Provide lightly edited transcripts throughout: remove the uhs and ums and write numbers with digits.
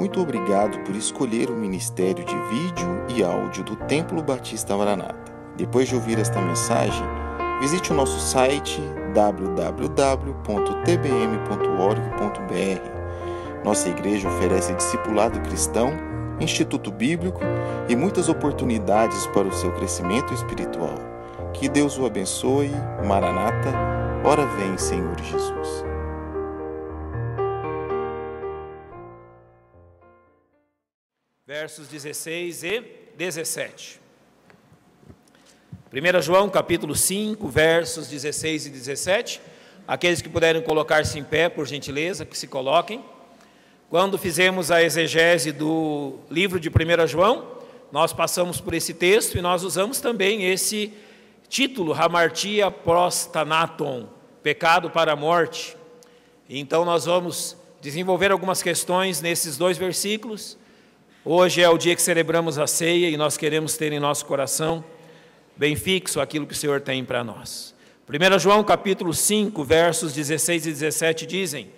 Muito obrigado por escolher o Ministério de Vídeo e Áudio do Templo Batista Maranata. Depois de ouvir esta mensagem, visite o nosso site www.tbm.org.br. Nossa igreja oferece discipulado cristão, instituto bíblico e muitas oportunidades para o seu crescimento espiritual. Que Deus o abençoe. Maranata, ora vem, Senhor Jesus. Versos 16 e 17. 1 João, capítulo 5, versos 16 e 17. Aqueles que puderem colocar-se em pé, por gentileza, que se coloquem. Quando fizemos a exegese do livro de 1 João, nós passamos por esse texto e nós usamos também esse título, Hamartia pros Thanaton, pecado para a morte. Então nós vamos desenvolver algumas questões nesses dois versículos. Hoje é o dia que celebramos a ceia e nós queremos ter em nosso coração bem fixo aquilo que o Senhor tem para nós. 1 João capítulo 5, versos 16 e 17 dizem: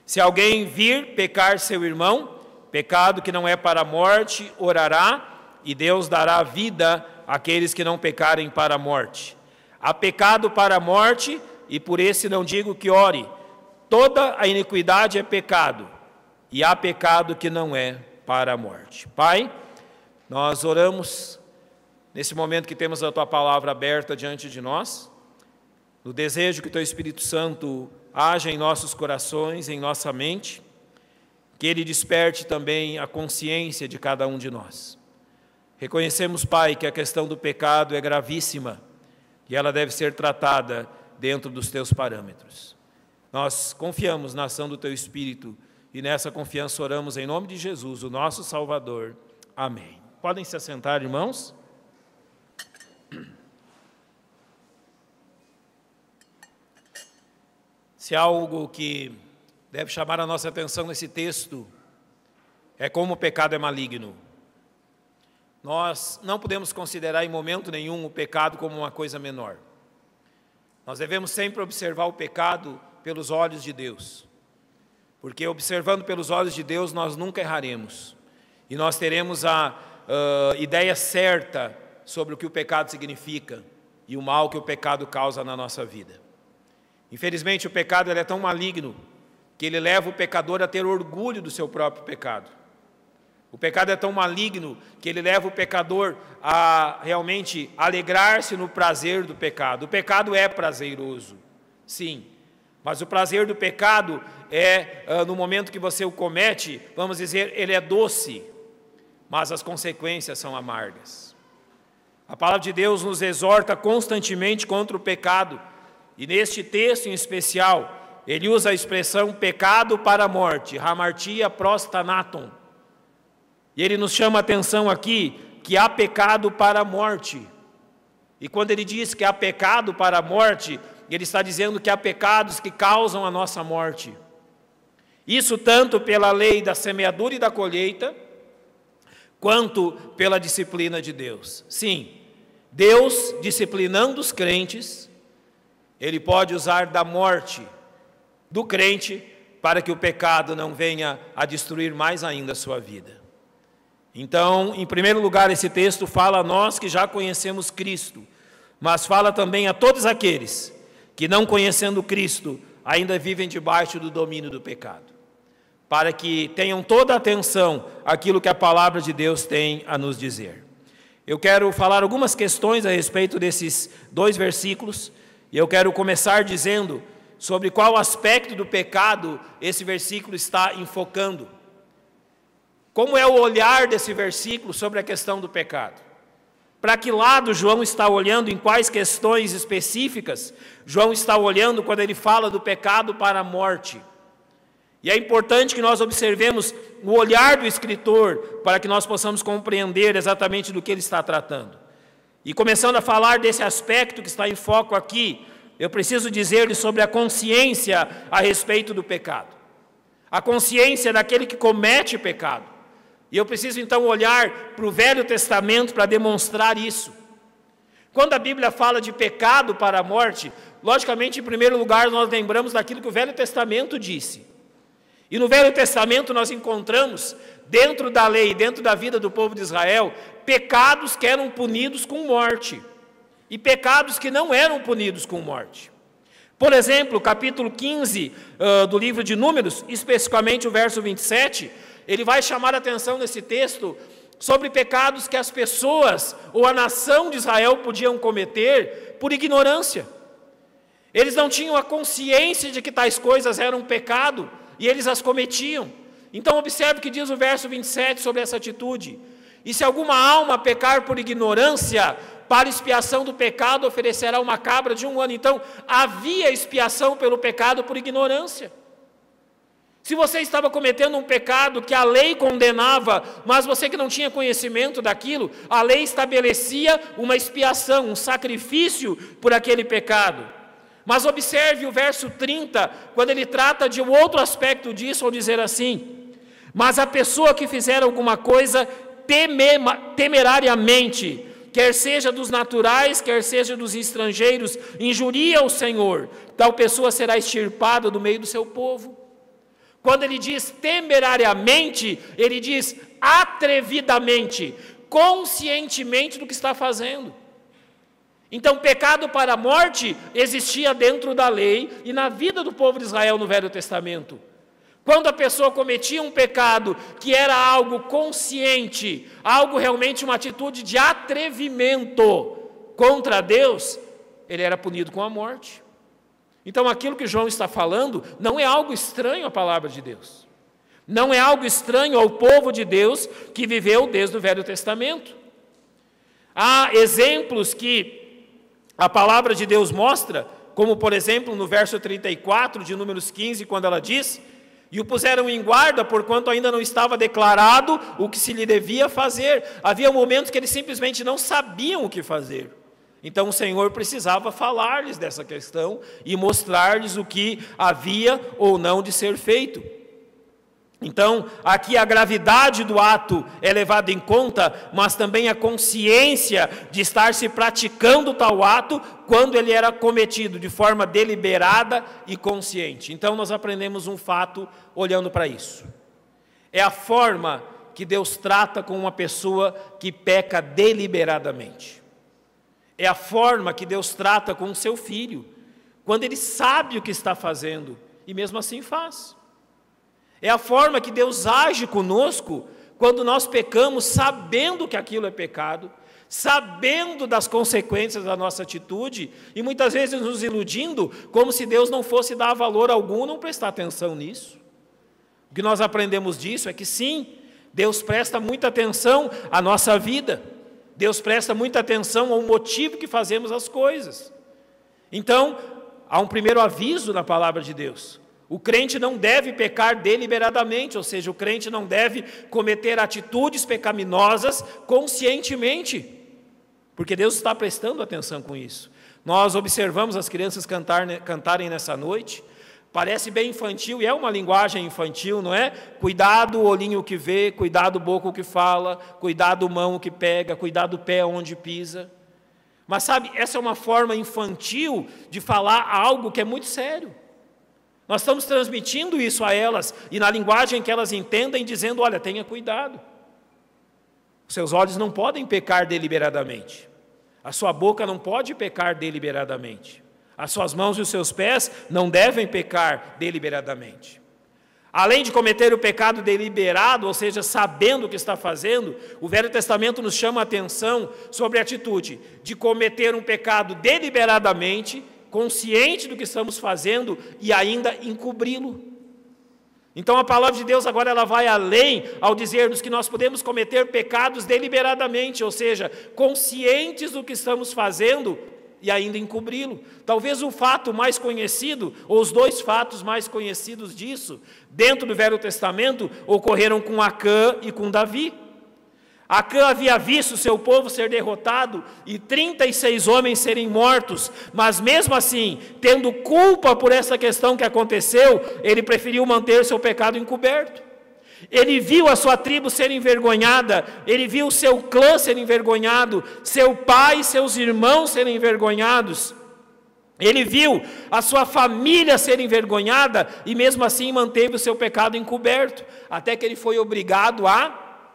se alguém vir pecar seu irmão, pecado que não é para a morte, orará, e Deus dará vida àqueles que não pecarem para a morte. Há pecado para a morte, e por esse não digo que ore. Toda a iniquidade é pecado, e há pecado que não é para a morte. Pai, nós oramos nesse momento que temos a Tua palavra aberta diante de nós, no desejo que Teu Espírito Santo haja em nossos corações, em nossa mente, que Ele desperte também a consciência de cada um de nós. Reconhecemos, Pai, que a questão do pecado é gravíssima e ela deve ser tratada dentro dos Teus parâmetros. Nós confiamos na ação do Teu Espírito e nessa confiança oramos em nome de Jesus, o nosso Salvador. Amém. Podem se assentar, irmãos? Se há algo que deve chamar a nossa atenção nesse texto, é como o pecado é maligno. Nós não podemos considerar em momento nenhum o pecado como uma coisa menor. Nós devemos sempre observar o pecado pelos olhos de Deus. Porque observando pelos olhos de Deus, nós nunca erraremos. E nós teremos a ideia certa sobre o que o pecado significa e o mal que o pecado causa na nossa vida. Infelizmente, o pecado ele é tão maligno que ele leva o pecador a ter orgulho do seu próprio pecado. O pecado é tão maligno que ele leva o pecador a realmente alegrar-se no prazer do pecado. O pecado é prazeroso, sim, mas o prazer do pecado é, no momento que você o comete, vamos dizer, ele é doce, mas as consequências são amargas. A palavra de Deus nos exorta constantemente contra o pecado, e neste texto em especial, ele usa a expressão pecado para a morte, hamartia pros thanaton. E ele nos chama a atenção aqui que há pecado para a morte. E quando ele diz que há pecado para a morte, ele está dizendo que há pecados que causam a nossa morte. Isso tanto pela lei da semeadura e da colheita, quanto pela disciplina de Deus. Sim, Deus disciplinando os crentes, Ele pode usar da morte do crente para que o pecado não venha a destruir mais ainda a sua vida. Então, em primeiro lugar, esse texto fala a nós que já conhecemos Cristo, mas fala também a todos aqueles que, não conhecendo Cristo, ainda vivem debaixo do domínio do pecado, para que tenham toda a atenção àquilo que a palavra de Deus tem a nos dizer. Eu quero falar algumas questões a respeito desses dois versículos, e eu quero começar dizendo sobre qual aspecto do pecado esse versículo está enfocando. Como é o olhar desse versículo sobre a questão do pecado? Para que lado João está olhando, em quais questões específicas João está olhando quando ele fala do pecado para a morte? E é importante que nós observemos o olhar do escritor para que nós possamos compreender exatamente do que ele está tratando. E começando a falar desse aspecto que está em foco aqui, eu preciso dizer-lhe sobre a consciência a respeito do pecado. A consciência daquele que comete pecado. E eu preciso então olhar para o Velho Testamento para demonstrar isso. Quando a Bíblia fala de pecado para a morte, logicamente, em primeiro lugar, nós lembramos daquilo que o Velho Testamento disse. E no Velho Testamento nós encontramos, dentro da lei, dentro da vida do povo de Israel, pecados que eram punidos com morte e pecados que não eram punidos com morte. Por exemplo, capítulo 15 do livro de Números, especificamente o verso 27, ele vai chamar a atenção nesse texto sobre pecados que as pessoas ou a nação de Israel podiam cometer por ignorância. Eles não tinham a consciência de que tais coisas eram pecado e eles as cometiam. Então observe o que diz o verso 27 sobre essa atitude. E se alguma alma pecar por ignorância, para expiação do pecado oferecerá uma cabra de 1 ano. Então havia expiação pelo pecado por ignorância. Se você estava cometendo um pecado que a lei condenava, mas você que não tinha conhecimento daquilo, a lei estabelecia uma expiação, um sacrifício por aquele pecado. Mas observe o verso 30, quando ele trata de um outro aspecto disso, ao dizer assim: mas a pessoa que fizer alguma coisa temerariamente, quer seja dos naturais, quer seja dos estrangeiros, injuria o Senhor, tal pessoa será extirpada do meio do seu povo. Quando ele diz temerariamente, ele diz atrevidamente, conscientemente do que está fazendo. Então, pecado para a morte existia dentro da lei e na vida do povo de Israel no Velho Testamento. Quando a pessoa cometia um pecado que era algo consciente, algo realmente uma atitude de atrevimento contra Deus, ele era punido com a morte. Então, aquilo que João está falando não é algo estranho à palavra de Deus. Não é algo estranho ao povo de Deus que viveu desde o Velho Testamento. Há exemplos que a palavra de Deus mostra, como por exemplo no verso 34 de Números 15, quando ela diz: e o puseram em guarda, porquanto ainda não estava declarado o que se lhe devia fazer. Havia momentos que eles simplesmente não sabiam o que fazer. Então o Senhor precisava falar-lhes dessa questão e mostrar-lhes o que havia ou não de ser feito. Então, aqui a gravidade do ato é levada em conta, mas também a consciência de estar se praticando tal ato quando ele era cometido de forma deliberada e consciente. Então, nós aprendemos um fato olhando para isso. É a forma que Deus trata com uma pessoa que peca deliberadamente. É a forma que Deus trata com o seu filho, quando ele sabe o que está fazendo e mesmo assim faz. É a forma que Deus age conosco quando nós pecamos sabendo que aquilo é pecado, sabendo das consequências da nossa atitude e muitas vezes nos iludindo como se Deus não fosse dar valor algum, não prestar atenção nisso. O que nós aprendemos disso é que sim, Deus presta muita atenção à nossa vida, Deus presta muita atenção ao motivo que fazemos as coisas. Então, há um primeiro aviso na palavra de Deus. O crente não deve pecar deliberadamente, ou seja, o crente não deve cometer atitudes pecaminosas conscientemente, porque Deus está prestando atenção com isso. Nós observamos as crianças cantarem nessa noite, parece bem infantil, e é uma linguagem infantil, não é? Cuidado o olhinho que vê, cuidado o boca o que fala, cuidado mão o que pega, cuidado o pé onde pisa. Mas sabe, essa é uma forma infantil de falar algo que é muito sério. Nós estamos transmitindo isso a elas, e na linguagem que elas entendem, dizendo: olha, tenha cuidado. Os seus olhos não podem pecar deliberadamente. A sua boca não pode pecar deliberadamente. As suas mãos e os seus pés não devem pecar deliberadamente. Além de cometer o pecado deliberado, ou seja, sabendo o que está fazendo, o Velho Testamento nos chama a atenção sobre a atitude de cometer um pecado deliberadamente, consciente do que estamos fazendo e ainda encobri-lo. Então a palavra de Deus agora ela vai além ao dizer-nos que nós podemos cometer pecados deliberadamente, ou seja, conscientes do que estamos fazendo e ainda encobri-lo. Talvez o fato mais conhecido, ou os dois fatos mais conhecidos disso, dentro do Velho Testamento, ocorreram com Acã e com Davi. Acã havia visto seu povo ser derrotado e 36 homens serem mortos, mas mesmo assim, tendo culpa por essa questão que aconteceu, ele preferiu manter seu pecado encoberto. Ele viu a sua tribo ser envergonhada, ele viu o seu clã ser envergonhado, seu pai e seus irmãos serem envergonhados, Ele viu a sua família ser envergonhada e mesmo assim manteve o seu pecado encoberto, até que ele foi obrigado a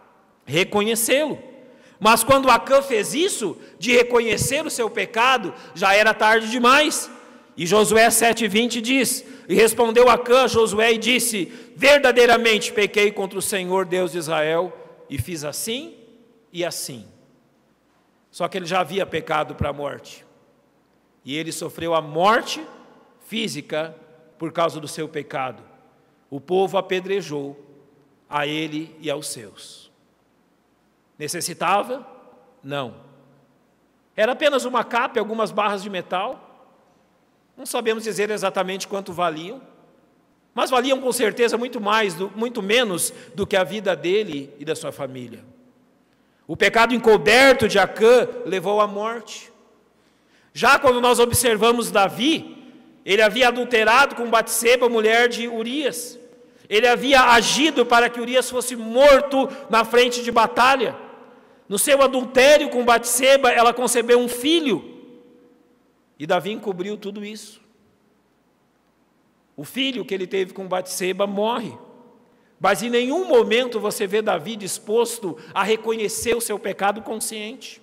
reconhecê-lo. Mas quando Acã fez isso, de reconhecer o seu pecado, já era tarde demais. E Josué 7,20 diz: e respondeu Acã a Josué e disse: verdadeiramente pequei contra o Senhor Deus de Israel, e fiz assim e assim. Só que ele já havia pecado para a morte. E ele sofreu a morte física por causa do seu pecado. O povo apedrejou a ele e aos seus. Necessitava? Não. Era apenas uma capa e algumas barras de metal. Não sabemos dizer exatamente quanto valiam, mas valiam com certeza muito menos do que a vida dele e da sua família. O pecado encoberto de Acã levou à morte. Já quando nós observamos Davi, ele havia adulterado com Batseba, mulher de Urias. Ele havia agido para que Urias fosse morto na frente de batalha. No seu adultério com Batseba, ela concebeu um filho. E Davi encobriu tudo isso. O filho que ele teve com Batseba morre. Mas em nenhum momento você vê Davi disposto a reconhecer o seu pecado consciente.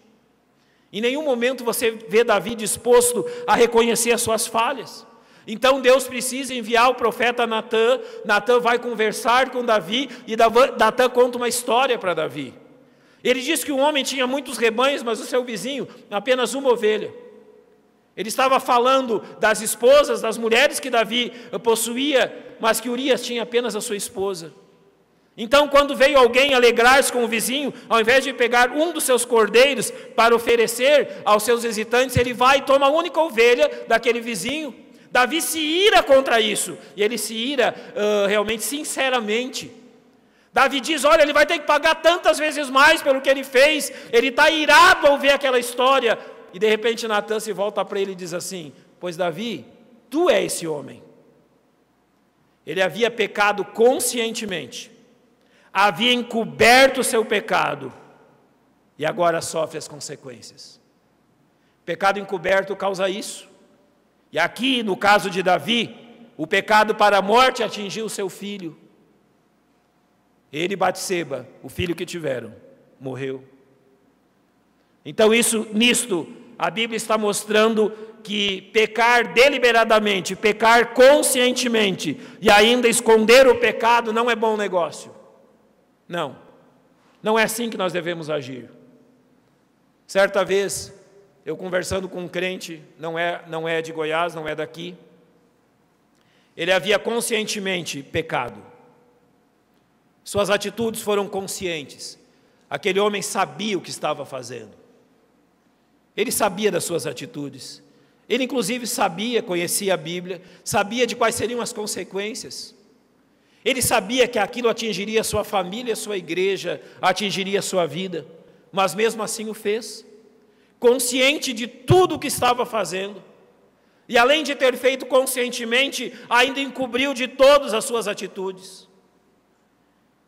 Em nenhum momento você vê Davi disposto a reconhecer as suas falhas. Então Deus precisa enviar o profeta Natã. Natã vai conversar com Davi e Natã conta uma história para Davi. Ele diz que um homem tinha muitos rebanhos, mas o seu vizinho apenas uma ovelha. Ele estava falando das esposas, das mulheres que Davi possuía, mas que Urias tinha apenas a sua esposa. Então, quando veio alguém alegrar-se com o vizinho, ao invés de pegar um dos seus cordeiros para oferecer aos seus visitantes, ele vai e toma a única ovelha daquele vizinho. Davi se ira contra isso, e ele se ira realmente sinceramente. Davi diz: olha, ele vai ter que pagar tantas vezes mais pelo que ele fez. Ele está irado ao ver aquela história. E de repente Natã se volta para ele e diz assim: pois Davi, tu és esse homem. Ele havia pecado conscientemente, havia encoberto o seu pecado e agora sofre as consequências. Pecado encoberto causa isso. E aqui, no caso de Davi, o pecado para a morte atingiu o seu filho. Ele e Batseba, o filho que tiveram, morreu. Então nisto, a Bíblia está mostrando que pecar deliberadamente, pecar conscientemente e ainda esconder o pecado não é bom negócio. Não é assim que nós devemos agir. Certa vez, eu conversando com um crente, não é de Goiás, não é daqui, ele havia conscientemente pecado. Suas atitudes foram conscientes. Aquele homem sabia o que estava fazendo. Ele sabia das suas atitudes. Ele inclusive conhecia a Bíblia, sabia de quais seriam as consequências. Ele sabia que aquilo atingiria a sua família, a sua igreja, atingiria a sua vida, mas mesmo assim o fez, consciente de tudo o que estava fazendo, e além de ter feito conscientemente, ainda encobriu de todas as suas atitudes.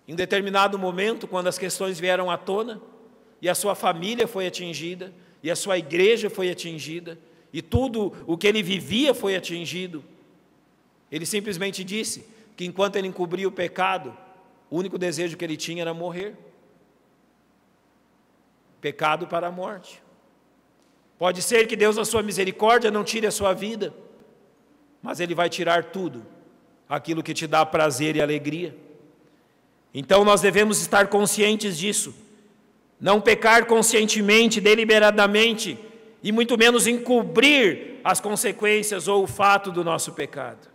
Em determinado momento, quando as questões vieram à tona, e a sua família foi atingida, e a sua igreja foi atingida, e tudo o que ele vivia foi atingido, ele simplesmente disse que enquanto ele encobria o pecado, o único desejo que ele tinha era morrer. Pecado para a morte. Pode ser que Deus, na sua misericórdia, não tire a sua vida, mas Ele vai tirar tudo, aquilo que te dá prazer e alegria. Então nós devemos estar conscientes disso, não pecar conscientemente, deliberadamente, e muito menos encobrir as consequências ou o fato do nosso pecado.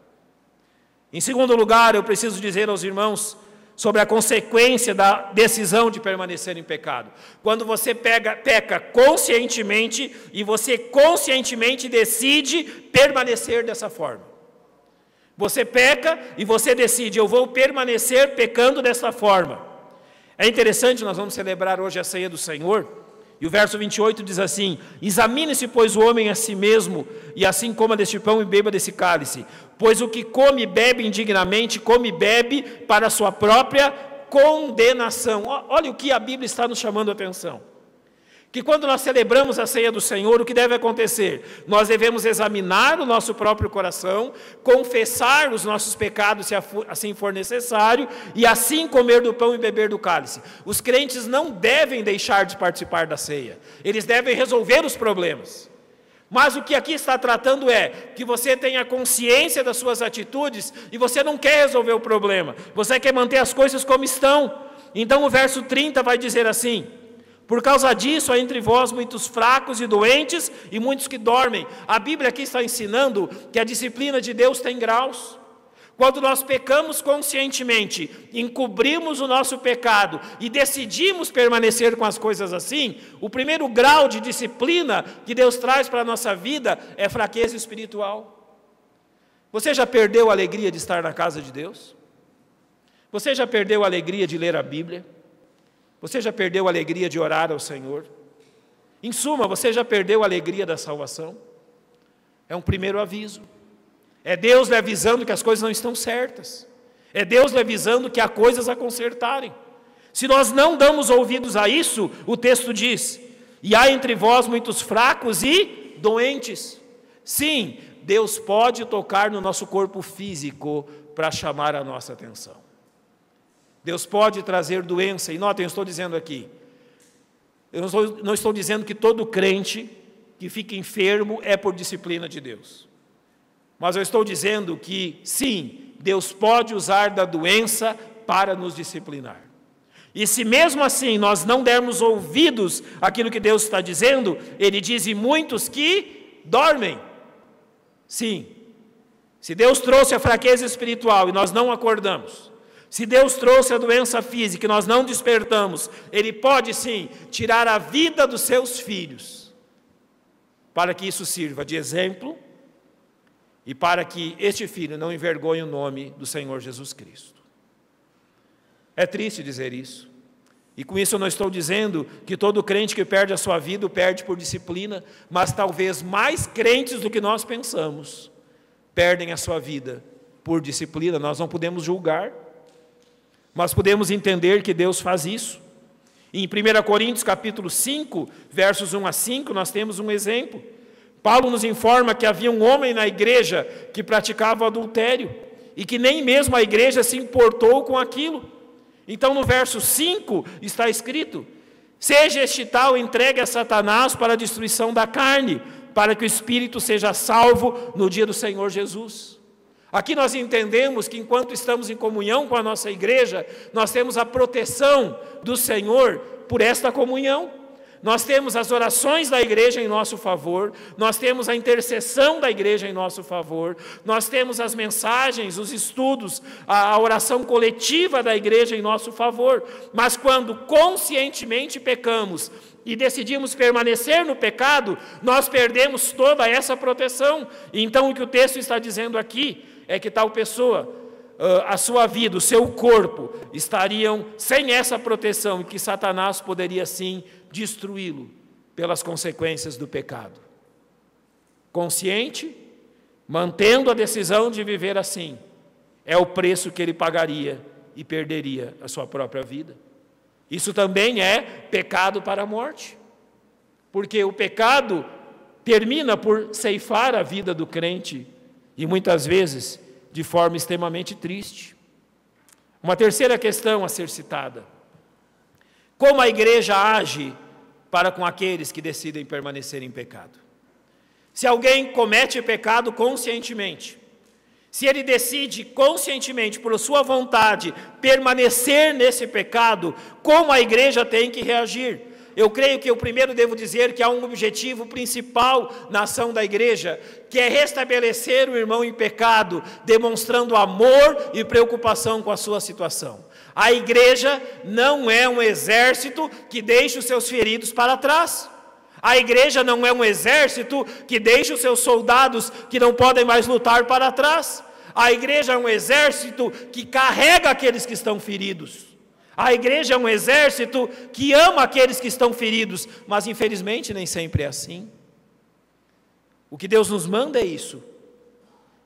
Em segundo lugar, eu preciso dizer aos irmãos sobre a consequência da decisão de permanecer em pecado. Quando você peca conscientemente e você conscientemente decide permanecer dessa forma. Você peca e você decide: eu vou permanecer pecando dessa forma. É interessante, nós vamos celebrar hoje a ceia do Senhor, e o verso 28 diz assim: examine-se, pois, o homem a si mesmo, e assim coma deste pão e beba desse cálice. Pois o que come e bebe indignamente, come e bebe para a sua própria condenação. Olha o que a Bíblia está nos chamando a atenção. que quando nós celebramos a ceia do Senhor, o que deve acontecer? Nós devemos examinar o nosso próprio coração, confessar os nossos pecados, se assim for necessário, e assim comer do pão e beber do cálice. Os crentes não devem deixar de participar da ceia, eles devem resolver os problemas. Mas o que aqui está tratando é que você tenha consciência das suas atitudes e você não quer resolver o problema, você quer manter as coisas como estão. Então o verso 30 vai dizer assim: por causa disso há entre vós muitos fracos e doentes e muitos que dormem. A Bíblia aqui está ensinando que a disciplina de Deus tem graus. Quando nós pecamos conscientemente, encobrimos o nosso pecado e decidimos permanecer com as coisas assim, o primeiro grau de disciplina que Deus traz para a nossa vida é fraqueza espiritual. Você já perdeu a alegria de estar na casa de Deus? Você já perdeu a alegria de ler a Bíblia? Você já perdeu a alegria de orar ao Senhor? Em suma, você já perdeu a alegria da salvação? É um primeiro aviso. É Deus lhe avisando que as coisas não estão certas. É Deus lhe avisando que há coisas a consertarem. Se nós não damos ouvidos a isso, o texto diz: e há entre vós muitos fracos e doentes. Sim, Deus pode tocar no nosso corpo físico para chamar a nossa atenção. Deus pode trazer doença, e notem, eu estou dizendo aqui, eu não estou dizendo que todo crente que fica enfermo é por disciplina de Deus, mas eu estou dizendo que, sim, Deus pode usar da doença para nos disciplinar. E se mesmo assim nós não dermos ouvidos àquilo que Deus está dizendo, Ele diz: e muitos que dormem. Sim, se Deus trouxe a fraqueza espiritual e nós não acordamos, se Deus trouxe a doença física e nós não despertamos, Ele pode sim tirar a vida dos seus filhos, para que isso sirva de exemplo e para que este filho não envergonhe o nome do Senhor Jesus Cristo. É triste dizer isso, e com isso eu não estou dizendo que todo crente que perde a sua vida o perde por disciplina, mas talvez mais crentes do que nós pensamos perdem a sua vida por disciplina. Nós não podemos julgar, mas podemos entender que Deus faz isso. Em 1 Coríntios capítulo 5, versos 1 a 5, nós temos um exemplo. Paulo nos informa que havia um homem na igreja que praticava adultério, e que nem mesmo a igreja se importou com aquilo. Então no verso 5 está escrito: seja este tal entregue a Satanás para a destruição da carne, para que o espírito seja salvo no dia do Senhor Jesus. Aqui nós entendemos que enquanto estamos em comunhão com a nossa igreja, nós temos a proteção do Senhor por esta comunhão. Nós temos as orações da igreja em nosso favor, nós temos a intercessão da igreja em nosso favor, nós temos as mensagens, os estudos, a oração coletiva da igreja em nosso favor. Mas quando conscientemente pecamos e decidimos permanecer no pecado, nós perdemos toda essa proteção. Então o que o texto está dizendo aqui é que tal pessoa, a sua vida, o seu corpo, estariam sem essa proteção, e que Satanás poderia sim destruí-lo pelas consequências do pecado. Consciente, mantendo a decisão de viver assim, é o preço que ele pagaria e perderia a sua própria vida. Isso também é pecado para a morte, porque o pecado termina por ceifar a vida do crente, e muitas vezes de forma extremamente triste. Uma terceira questão a ser citada: como a igreja age para com aqueles que decidem permanecer em pecado? Se alguém comete pecado conscientemente, se ele decide conscientemente, por sua vontade, permanecer nesse pecado, como a igreja tem que reagir? Eu creio que eu primeiro devo dizer que há um objetivo principal na ação da igreja, que é restabelecer o irmão em pecado, demonstrando amor e preocupação com a sua situação. A igreja não é um exército que deixa os seus feridos para trás. A igreja não é um exército que deixa os seus soldados que não podem mais lutar para trás. A igreja é um exército que carrega aqueles que estão feridos. A igreja é um exército que ama aqueles que estão feridos, mas infelizmente nem sempre é assim. O que Deus nos manda é isso.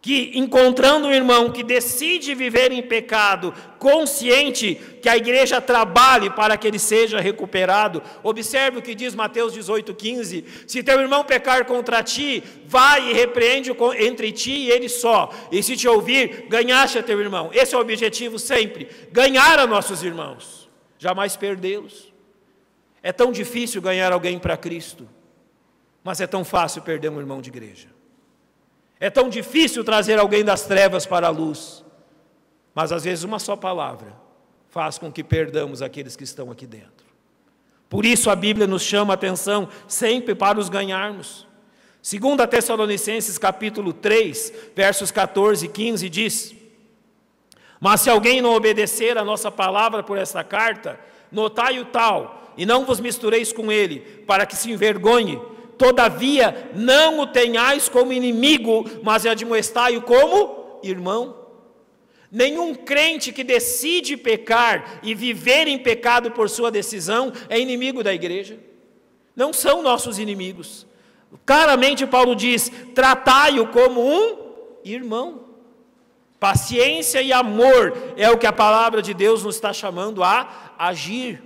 que encontrando um irmão que decide viver em pecado, consciente, que a igreja trabalhe para que ele seja recuperado. Observe o que diz Mateus 18,15: se teu irmão pecar contra ti, vai e repreende entre ti e ele só, e se te ouvir, ganhaste a teu irmão. Esse é o objetivo sempre, ganhar a nossos irmãos, jamais perdê-los. É tão difícil ganhar alguém para Cristo, mas é tão fácil perder um irmão de igreja. É tão difícil trazer alguém das trevas para a luz, mas às vezes uma só palavra faz com que perdamos aqueles que estão aqui dentro. Por isso a Bíblia nos chama a atenção sempre para os ganharmos. 2 Tessalonicenses capítulo 3, versos 14 e 15 diz: mas se alguém não obedecer a nossa palavra por esta carta, notai o tal, e não vos mistureis com ele, para que se envergonhe. Todavia, não o tenhais como inimigo, mas admoestai-o como irmão. Nenhum crente que decide pecar e viver em pecado por sua decisão é inimigo da igreja. Não são nossos inimigos. Claramente Paulo diz: tratai-o como um irmão. Paciência e amor é o que a palavra de Deus nos está chamando a agir.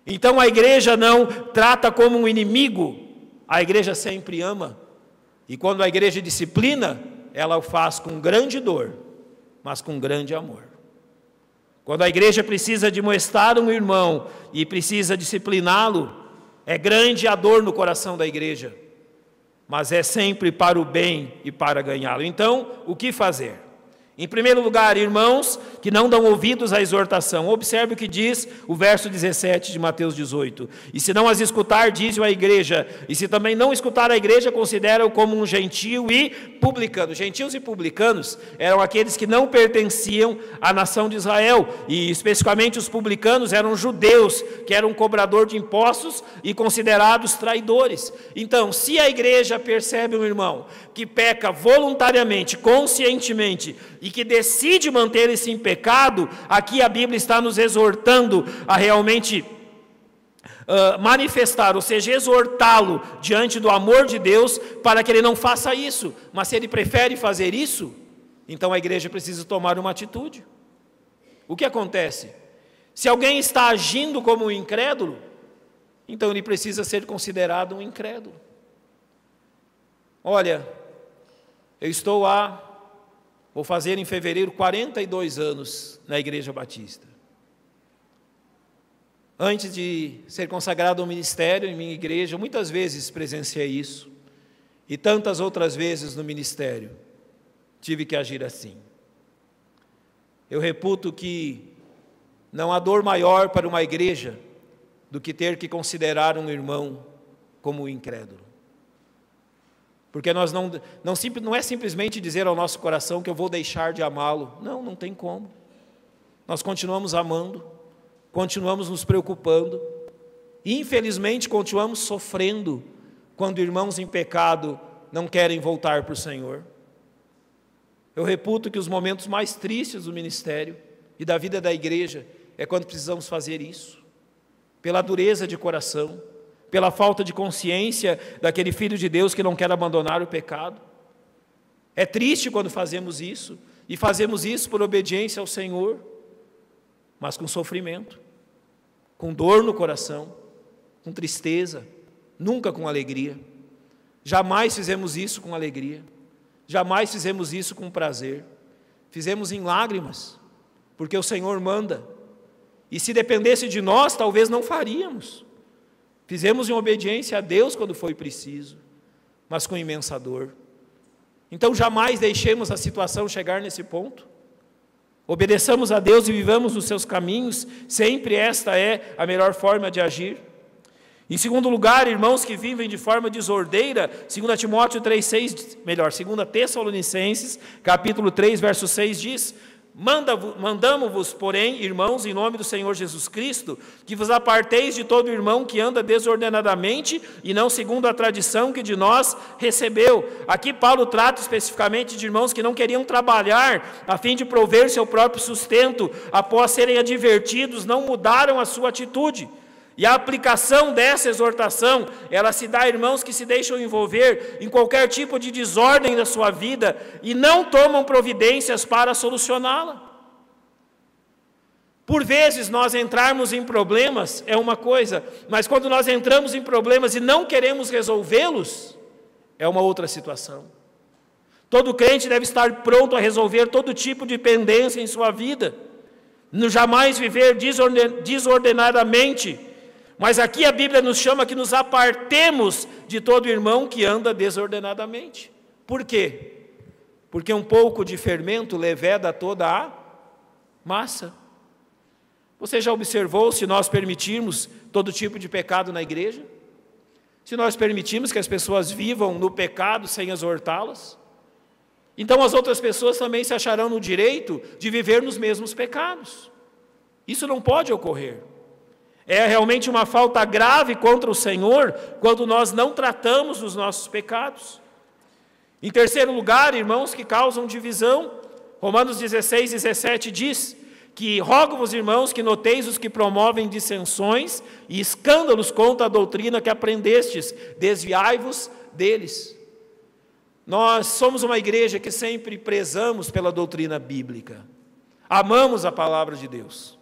Então a igreja não trata como um inimigo, a igreja sempre ama, e quando a igreja disciplina, ela o faz com grande dor, mas com grande amor. Quando a igreja precisa admoestar um irmão e precisa discipliná-lo, é grande a dor no coração da igreja, mas é sempre para o bem e para ganhá-lo. Então, o que fazer? Em primeiro lugar, irmãos que não dão ouvidos à exortação. Observe o que diz o verso 17 de Mateus 18. E se não as escutar, diz-o à igreja. E se também não escutar a igreja, considera-o como um gentio e publicano. Gentios e publicanos eram aqueles que não pertenciam à nação de Israel. E especificamente os publicanos eram judeus, que eram cobrador de impostos e considerados traidores. Então, se a igreja percebe um irmão que peca voluntariamente, conscientemente, e que decide manter-se em pecado, aqui a Bíblia está nos exortando a realmente manifestar, ou seja, exortá-lo diante do amor de Deus, para que ele não faça isso. Mas se ele prefere fazer isso, então a igreja precisa tomar uma atitude. O que acontece? Se alguém está agindo como um incrédulo, então ele precisa ser considerado um incrédulo. Olha, vou fazer em fevereiro 42 anos na Igreja Batista. Antes de ser consagrado ao ministério em minha igreja, muitas vezes presenciei isso, e tantas outras vezes no ministério tive que agir assim. Eu reputo que não há dor maior para uma igreja do que ter que considerar um irmão como incrédulo. Porque nós não é simplesmente dizer ao nosso coração que eu vou deixar de amá-lo. Não tem como. Nós continuamos amando, continuamos nos preocupando, e infelizmente continuamos sofrendo quando irmãos em pecado não querem voltar para o Senhor. Eu reputo que os momentos mais tristes do ministério e da vida da igreja é quando precisamos fazer isso, pela dureza de coração, pela falta de consciência daquele filho de Deus que não quer abandonar o pecado. É triste quando fazemos isso, e fazemos isso por obediência ao Senhor, mas com sofrimento, com dor no coração, com tristeza, nunca com alegria. Jamais fizemos isso com alegria, jamais fizemos isso com prazer, fizemos em lágrimas, porque o Senhor manda, e se dependesse de nós, talvez não faríamos. Fizemos em obediência a Deus quando foi preciso, mas com imensa dor. Então jamais deixemos a situação chegar nesse ponto. Obedeçamos a Deus e vivamos nos seus caminhos, sempre esta é a melhor forma de agir. Em segundo lugar, irmãos que vivem de forma desordeira, 2 Timóteo 3,6, 2 Tessalonicenses, capítulo 3, verso 6 diz: mandamo-vos, porém, irmãos, em nome do Senhor Jesus Cristo, que vos aparteis de todo irmão que anda desordenadamente e não segundo a tradição que de nós recebeu. Aqui Paulo trata especificamente de irmãos que não queriam trabalhar a fim de prover seu próprio sustento, após serem advertidos, não mudaram a sua atitude. E a aplicação dessa exortação, ela se dá a irmãos que se deixam envolver em qualquer tipo de desordem da sua vida e não tomam providências para solucioná-la. Por vezes nós entrarmos em problemas é uma coisa, mas quando nós entramos em problemas e não queremos resolvê-los, é uma outra situação. Todo crente deve estar pronto a resolver todo tipo de pendência em sua vida, jamais viver desordenadamente. Mas aqui a Bíblia nos chama que nos apartemos de todo irmão que anda desordenadamente. Por quê? Porque um pouco de fermento leveda toda a massa. Você já observou se nós permitirmos todo tipo de pecado na igreja? Se nós permitirmos que as pessoas vivam no pecado sem exortá-las? Então as outras pessoas também se acharão no direito de viver nos mesmos pecados. Isso não pode ocorrer. É realmente uma falta grave contra o Senhor quando nós não tratamos dos nossos pecados. Em terceiro lugar, irmãos que causam divisão, Romanos 16, 17 diz que rogo-vos, irmãos, que noteis os que promovem dissensões e escândalos contra a doutrina que aprendestes, desviai-vos deles. Nós somos uma igreja que sempre prezamos pela doutrina bíblica, amamos a palavra de Deus,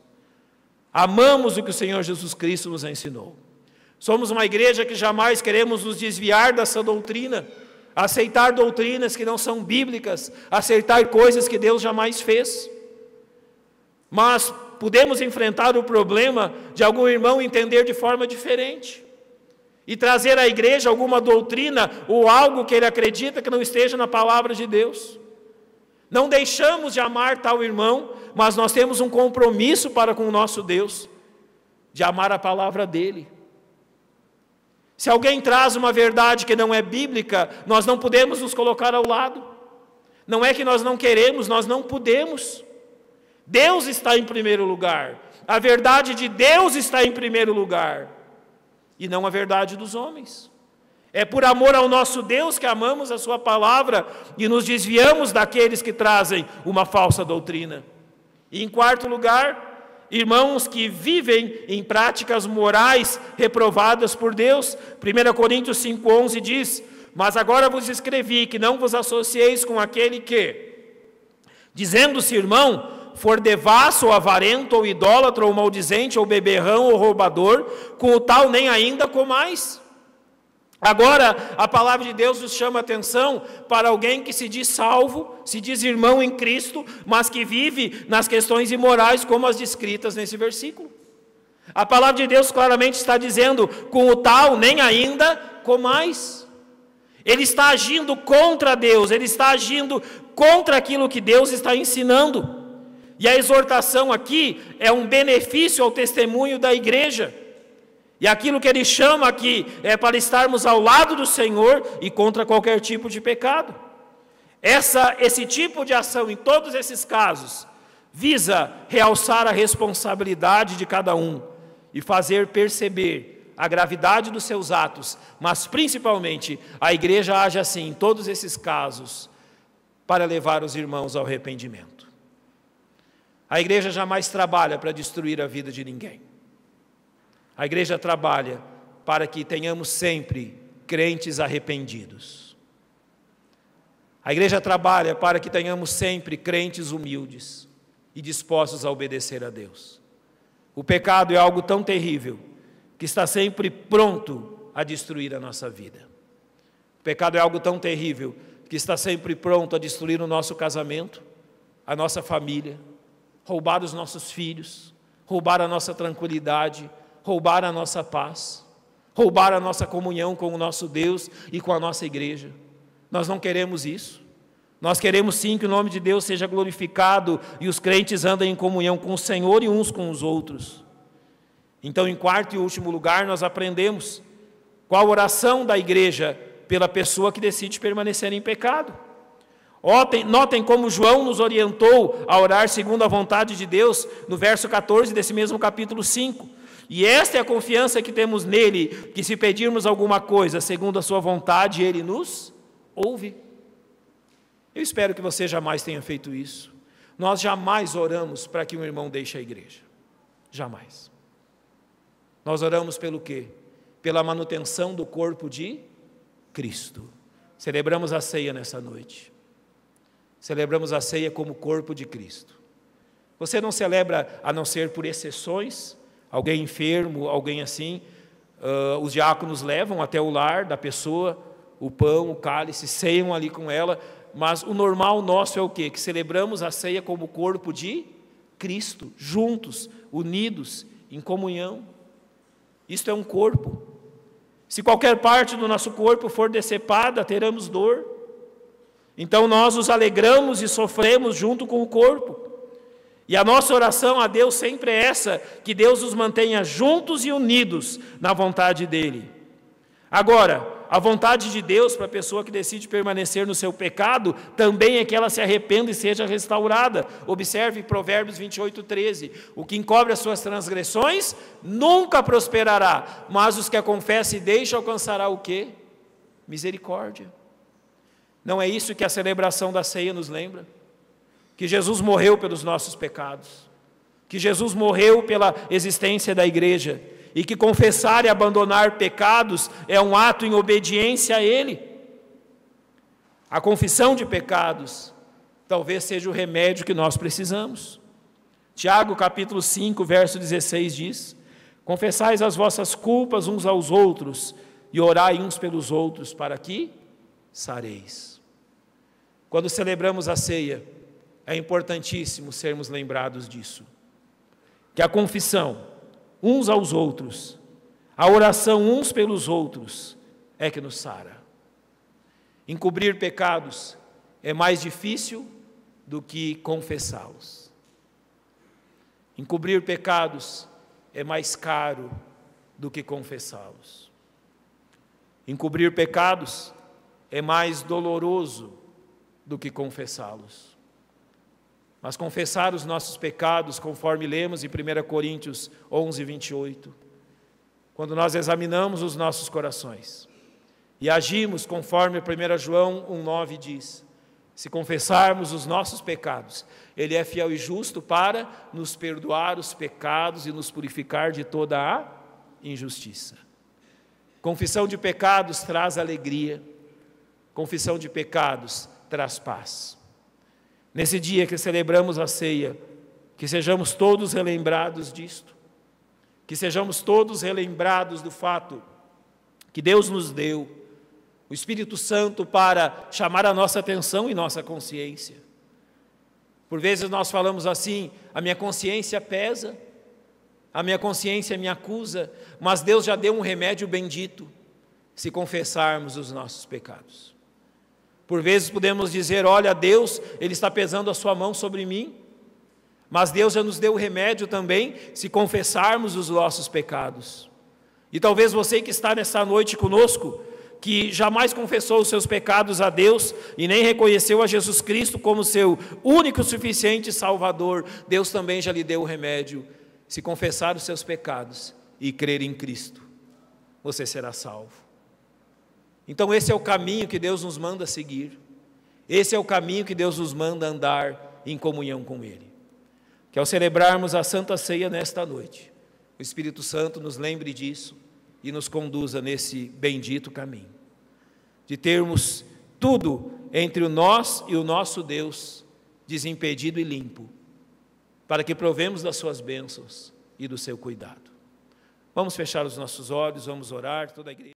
amamos o que o Senhor Jesus Cristo nos ensinou. Somos uma igreja que jamais queremos nos desviar dessa doutrina, aceitar doutrinas que não são bíblicas, aceitar coisas que Deus jamais fez. Mas podemos enfrentar o problema de algum irmão entender de forma diferente e trazer à igreja alguma doutrina ou algo que ele acredita que não esteja na palavra de Deus. Não deixamos de amar tal irmão, mas nós temos um compromisso para com o nosso Deus, de amar a palavra dele. Se alguém traz uma verdade que não é bíblica, nós não podemos nos colocar ao lado. Não é que nós não queremos, nós não podemos. Deus está em primeiro lugar. A verdade de Deus está em primeiro lugar. E não a verdade dos homens. É por amor ao nosso Deus que amamos a sua palavra e nos desviamos daqueles que trazem uma falsa doutrina. E em quarto lugar, irmãos que vivem em práticas morais reprovadas por Deus. 1 Coríntios 5,11 diz: mas agora vos escrevi que não vos associeis com aquele que, dizendo-se irmão, for devasso, ou avarento, ou idólatra, ou maldizente, ou beberrão, ou roubador, com o tal nem ainda comais. Agora, a palavra de Deus nos chama a atenção para alguém que se diz salvo, se diz irmão em Cristo, mas que vive nas questões imorais como as descritas nesse versículo. A palavra de Deus claramente está dizendo, com o tal nem ainda comais. Ele está agindo contra Deus, ele está agindo contra aquilo que Deus está ensinando. E a exortação aqui é um benefício ao testemunho da igreja. E aquilo que ele chama aqui é para estarmos ao lado do Senhor e contra qualquer tipo de pecado. Esse tipo de ação, em todos esses casos, visa realçar a responsabilidade de cada um e fazer perceber a gravidade dos seus atos, mas principalmente a igreja age assim em todos esses casos para levar os irmãos ao arrependimento. A igreja jamais trabalha para destruir a vida de ninguém. A igreja trabalha para que tenhamos sempre crentes arrependidos. A igreja trabalha para que tenhamos sempre crentes humildes e dispostos a obedecer a Deus. O pecado é algo tão terrível que está sempre pronto a destruir a nossa vida. O pecado é algo tão terrível que está sempre pronto a destruir o nosso casamento, a nossa família, roubar os nossos filhos, roubar a nossa tranquilidade, roubar a nossa paz, roubar a nossa comunhão com o nosso Deus e com a nossa igreja. Nós não queremos isso. Nós queremos sim que o nome de Deus seja glorificado e os crentes andem em comunhão com o Senhor e uns com os outros. Então, em quarto e último lugar, nós aprendemos qual a oração da igreja pela pessoa que decide permanecer em pecado. Notem como João nos orientou a orar segundo a vontade de Deus, no verso 14 desse mesmo capítulo 5. E esta é a confiança que temos nele, que se pedirmos alguma coisa segundo a sua vontade, ele nos ouve. Eu espero que você jamais tenha feito isso. Nós jamais oramos para que um irmão deixe a igreja. Jamais. Nós oramos pelo quê? Pela manutenção do corpo de Cristo. Celebramos a ceia nessa noite. Celebramos a ceia como corpo de Cristo. Você não celebra a não ser por exceções, alguém enfermo, alguém assim, os diáconos levam até o lar da pessoa o pão, o cálice, ceiam ali com ela, mas o normal nosso é o quê? Que celebramos a ceia como corpo de Cristo, juntos, unidos, em comunhão. Isto é um corpo. Se qualquer parte do nosso corpo for decepada, teremos dor. Então nós nos alegramos e sofremos junto com o corpo. E a nossa oração a Deus sempre é essa, que Deus nos mantenha juntos e unidos na vontade dEle. Agora, a vontade de Deus para a pessoa que decide permanecer no seu pecado, também é que ela se arrependa e seja restaurada. Observe Provérbios 28:13. O que encobre as suas transgressões nunca prosperará, mas os que a confessam e deixam alcançará o quê? Misericórdia. Não é isso que a celebração da ceia nos lembra? Que Jesus morreu pelos nossos pecados, que Jesus morreu pela existência da igreja, e que confessar e abandonar pecados é um ato em obediência a Ele. A confissão de pecados talvez seja o remédio que nós precisamos. Tiago capítulo 5, verso 16 diz: confessais as vossas culpas uns aos outros e orai uns pelos outros para que sareis. Quando celebramos a ceia, é importantíssimo sermos lembrados disso, que a confissão uns aos outros, a oração uns pelos outros é que nos sara. Encobrir pecados é mais difícil do que confessá-los. Encobrir pecados é mais caro do que confessá-los. Encobrir pecados é mais doloroso do que confessá-los. Mas confessar os nossos pecados, conforme lemos em 1 Coríntios 11, 28, quando nós examinamos os nossos corações e agimos conforme 1 João 1,9 diz, se confessarmos os nossos pecados, Ele é fiel e justo para nos perdoar os pecados e nos purificar de toda a injustiça. Confissão de pecados traz alegria, confissão de pecados traz paz. Nesse dia que celebramos a ceia, que sejamos todos relembrados disto, que sejamos todos relembrados do fato que Deus nos deu o Espírito Santo para chamar a nossa atenção e nossa consciência. Por vezes nós falamos assim, a minha consciência pesa, a minha consciência me acusa, mas Deus já deu um remédio bendito, se confessarmos os nossos pecados. Por vezes podemos dizer, olha, Deus, Ele está pesando a sua mão sobre mim, mas Deus já nos deu o remédio também, se confessarmos os nossos pecados. E talvez você que está nessa noite conosco, que jamais confessou os seus pecados a Deus, e nem reconheceu a Jesus Cristo como seu único e suficiente Salvador, Deus também já lhe deu o remédio, se confessar os seus pecados e crer em Cristo, você será salvo. Então esse é o caminho que Deus nos manda seguir, esse é o caminho que Deus nos manda andar em comunhão com Ele. Que ao celebrarmos a Santa Ceia nesta noite, o Espírito Santo nos lembre disso e nos conduza nesse bendito caminho, de termos tudo entre o nós e o nosso Deus desimpedido e limpo, para que provemos das suas bênçãos e do seu cuidado. Vamos fechar os nossos olhos, vamos orar, toda a igreja.